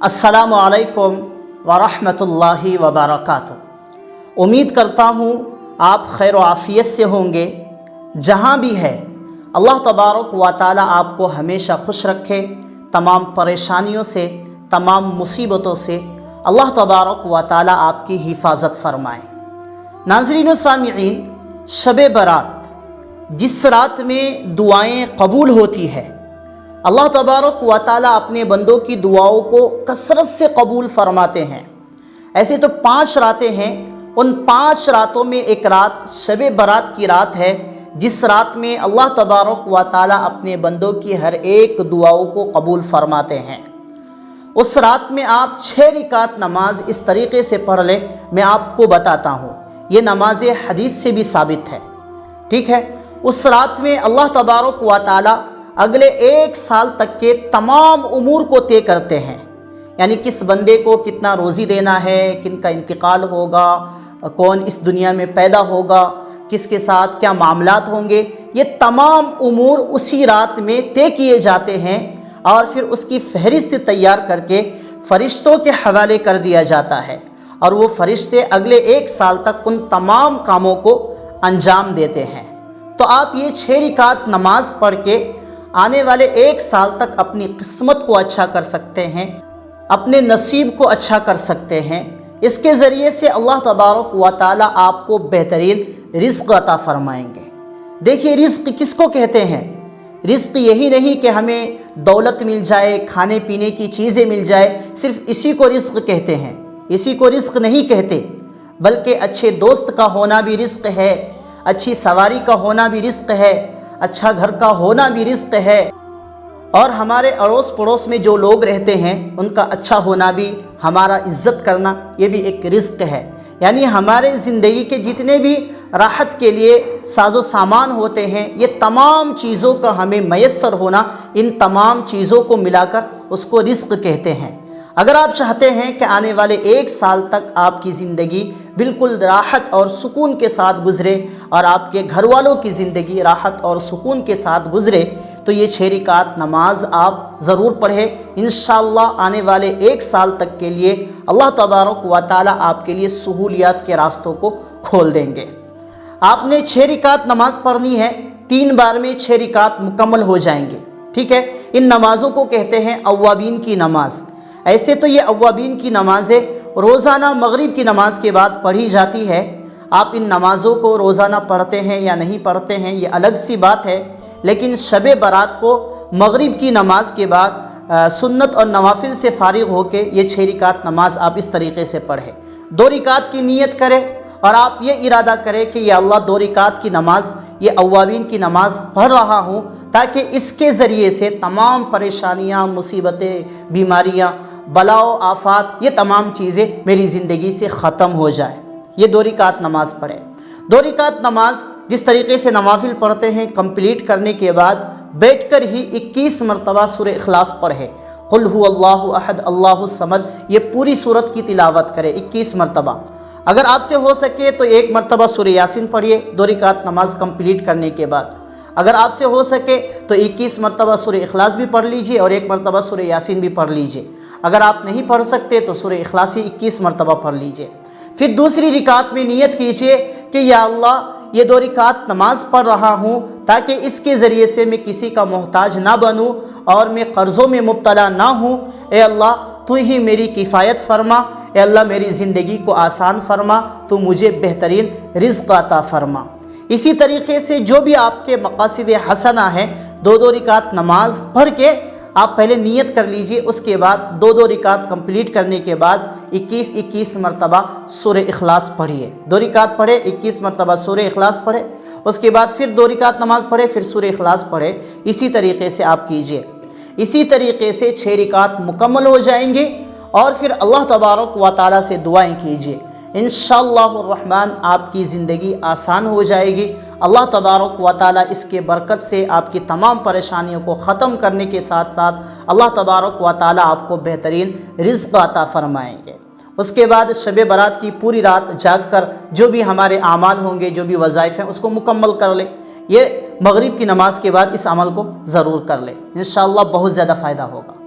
अस्सलामु अलैकुम वरहमतुल्लाहि वबरकातुह। उम्मीद करता हूँ आप खैर व आफ़ियत से होंगे। जहाँ भी है अल्लाह तबारक व तआला आपको हमेशा खुश रखे, तमाम परेशानियों से, तमाम मुसीबतों से अल्लाह तबारक व तआला आपकी हिफाजत फरमाए। नाज़रीन व सामिईन, शब बारात जिस रात में दुआएं कबूल होती है, अल्लाह तबारक व तआला अपने बंदों की दुआओं को कसरत से कबूल फरमाते हैं। ऐसे तो 5 रातें हैं, उन 5 रातों में एक रात शब बारात की रात है, जिस रात में अल्लाह तबारक व तआला अपने बंदों की हर एक दुआओं को कबूल फरमाते हैं। उस रात में आप 6 रिकात नमाज इस तरीक़े से पढ़ लें। मैं आपको बताता हूँ, ये नमाज हदीस से भी साबित है। ठीक है, उस रात में अल्लाह तबारक व तआला अगले 1 साल तक के तमाम उमूर को तय करते हैं। यानी किस बंदे को कितना रोज़ी देना है, किन का इंतकाल होगा, कौन इस दुनिया में पैदा होगा, किसके साथ क्या मामलात होंगे, ये तमाम उमूर उसी रात में तय किए जाते हैं और फिर उसकी फहरिस्त तैयार करके फ़रिश्तों के हवाले कर दिया जाता है और वो फ़रिश्ते अगले 1 साल तक उन तमाम कामों को अंजाम देते हैं। तो आप ये 6 रिकात नमाज पढ़ के आने वाले 1 साल तक अपनी किस्मत को अच्छा कर सकते हैं, अपने नसीब को अच्छा कर सकते हैं। इसके ज़रिए से अल्लाह तबारक व तआला आपको बेहतरीन रिज़्क़ अता फरमाएंगे। देखिए, रिज़्क़ किसको कहते हैं? रिज़्क़ यही नहीं कि हमें दौलत मिल जाए, खाने पीने की चीज़ें मिल जाए, सिर्फ इसी को रिज़्क़ कहते हैं। इसी को रिज़्क़ नहीं कहते, बल्कि अच्छे दोस्त का होना भी रिज़्क़ है, अच्छी सवारी का होना भी रिज़्क़ है, अच्छा घर का होना भी रिज़्क़ है, और हमारे अड़ोस पड़ोस में जो लोग रहते हैं उनका अच्छा होना भी, हमारा इज़्ज़त करना, ये भी एक रिज़्क़ है। यानी हमारे ज़िंदगी के जितने भी राहत के लिए साजो सामान होते हैं, ये तमाम चीज़ों का हमें मैसर होना, इन तमाम चीज़ों को मिलाकर उसको रिज़्क़ कहते हैं। अगर आप चाहते हैं कि आने वाले 1 साल तक आपकी ज़िंदगी बिल्कुल राहत और सुकून के साथ गुज़रे और आपके घर वालों की ज़िंदगी राहत और सुकून के साथ गुज़रे, तो ये 6 रिकात नमाज आप ज़रूर पढ़ें। इंशाअल्लाह आने वाले 1 साल तक के लिए अल्लाह तबारक व तआला आपके लिए सहूलियत के रास्तों को खोल देंगे। आपने 6 रिकात नमाज पढ़नी है, 3 बार में 6 रिकात मुकम्मल हो जाएंगे। ठीक है, इन नमाज़ों को कहते हैं अव्वाबीन की नमाज। ऐसे तो ये अव्वाबीन की नमाज़ें रोज़ाना मगरिब की नमाज के बाद पढ़ी जाती है। आप इन नमाज़ों को रोज़ाना पढ़ते हैं या नहीं पढ़ते हैं, ये अलग सी बात है, लेकिन शब बारात को मगरिब की नमाज के बाद सुन्नत और नवाफिल से फ़ारिग होकर ये 6 रिकात नमाज आप इस तरीक़े से पढ़ें। 2 रिकात की नीयत करें और आप ये इरादा करें कि या अल्लाह 2 रिकात की नमाज, ये अव्वाबीन की नमाज पढ़ रहा हूँ, ताकि इसके ज़रिए से तमाम परेशानियाँ, मुसीबतें, बीमारियाँ, बलाओ आफात, ये तमाम चीज़ें मेरी ज़िंदगी से ख़त्म हो जाए। ये 2 रिकात नमाज पढ़े। 2 रिकात नमाज जिस तरीके से नवाफिल पढ़ते हैं, कंप्लीट करने के बाद बैठकर ही 21 मरतबा सूरह इखलास पढ़े। कुल हुवल्लाहु अहद अल्लाहु समद, ये पूरी सूरत की तिलावत करे 21 मरतबा। अगर आपसे हो सके तो 1 मरतबा सूरह यासीन पढ़िए 2 रिकात नमाज कंप्लीट करने के बाद। अगर आपसे हो सके तो 21 मरतबा सूरह इखलास भी पढ़ लीजिए और 1 मरतबा सूरह यासीन भी पढ़ लीजिए। अगर आप नहीं पढ़ सकते तो सूरह इखलास ही 21 मरतबा पढ़ लीजिए। फिर दूसरी रिकात में नियत कीजिए कि या अल्लाह, ये 2 रिकात नमाज पढ़ रहा हूँ ताकि इसके ज़रिए से मैं किसी का मोहताज ना बनूँ और मैं कर्ज़ों में मुब्तला ना हूँ। ए अल्लाह, तू ही मेरी किफ़ायत फरमा। ए अल्लाह, मेरी ज़िंदगी को आसान फरमा, तो मुझे बेहतरीन रिज़्क़ अता फरमा। इसी तरीके से जो भी आपके मक़ासिद हसना हैं, 2-2 रिकात नमाज पढ़ के आप पहले नियत कर लीजिए। उसके बाद 2-2 रिकात कंप्लीट करने के बाद 21-21 मरतबा सूरह इखलास पढ़िए। 2 रिकात पढ़े, 21 मरतबा सूरह इखलास पढ़े, उसके बाद फिर 2 रिकात नमाज पढ़े, फिर सूरह इखलास पढ़े। इसी तरीके से आप कीजिए। इसी तरीके से 6 रिकात मुकम्मल हो जाएंगे और फिर अल्लाह तबारक व तआला से दुआएं कीजिए। इंशाअल्लाहुर रहमान आपकी ज़िंदगी आसान हो जाएगी। अल्लाह तबारक व तआला इसके बरकत से आपकी तमाम परेशानियों को ख़त्म करने के साथ साथ अल्लाह तबारक व तआला आपको बेहतरीन रिज़्क़ अता फरमाएंगे। उसके बाद शब बारात की पूरी रात जाग कर जो भी हमारे आमाल होंगे, जो भी वज़ाइफ हैं, उसको मुकम्मल कर ले। ये मगरिब की नमाज के बाद इस अमल को ज़रूर कर ले, इंशाअल्लाह बहुत ज़्यादा फ़ायदा होगा।